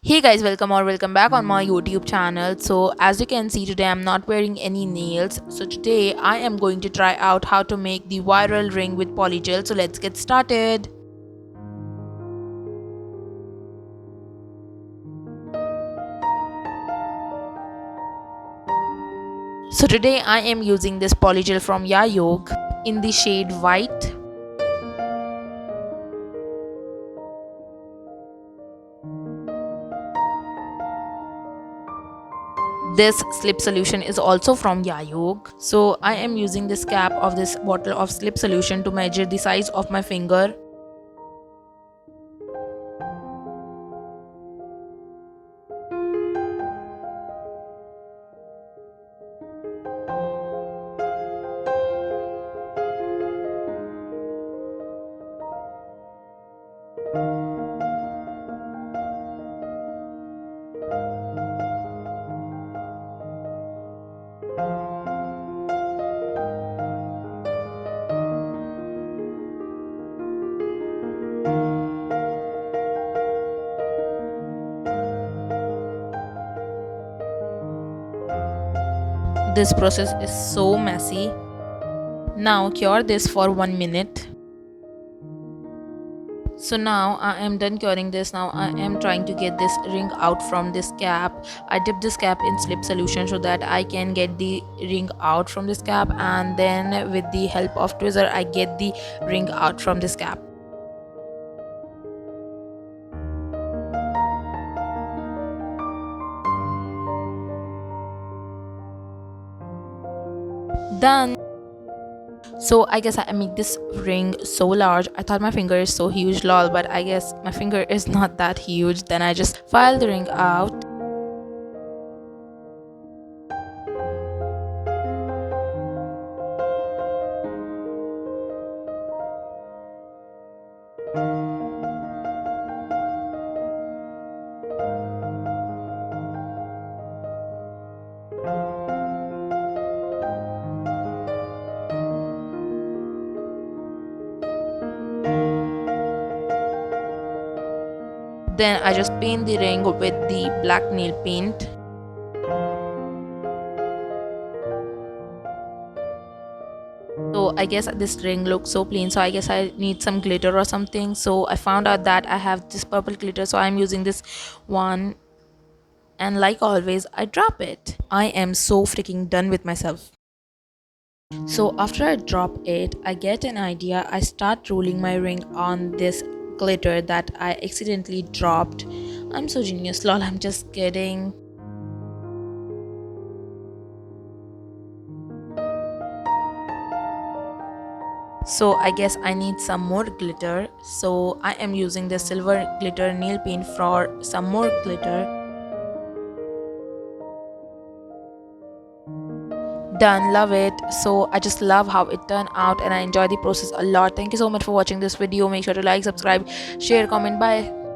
Hey guys, welcome back on my YouTube channel. So as you can see, today I'm not wearing any nails. So today I am going to try out how to make the viral ring with polygel. So let's get started. So today I am using this polygel from Yayog in the shade white. This slip solution is also from Yayog. So I am using this cap of this bottle of slip solution to measure the size of my finger. This process is so messy. Now cure this for 1 minute. So now I am done curing this. Now I am trying to get this ring out from this cap. I dip this cap in slip solution so that I can get the ring out from this cap, and then with the help of tweezer I get the ring out from this cap. Done. So I guess I make this ring so large. I thought my finger is so huge, lol, but I guess my finger is not that huge. Then I just file the ring out. Then I just paint the ring with the black nail paint. So I guess this ring looks so plain, so I guess I need some glitter or something. So I found out that I have this purple glitter, so I'm using this one, and like always I drop it. I am so freaking done with myself. So after I drop it, I get an idea. I start rolling my ring on this glitter that I accidentally dropped. I'm so genius, lol, I'm just kidding. So I guess I need some more glitter. So I am using the silver glitter nail paint for some more glitter. Done, love it. So I just love how it turned out and I enjoy the process a lot. Thank you so much for watching this video. Make sure to like, subscribe, share, comment. Bye.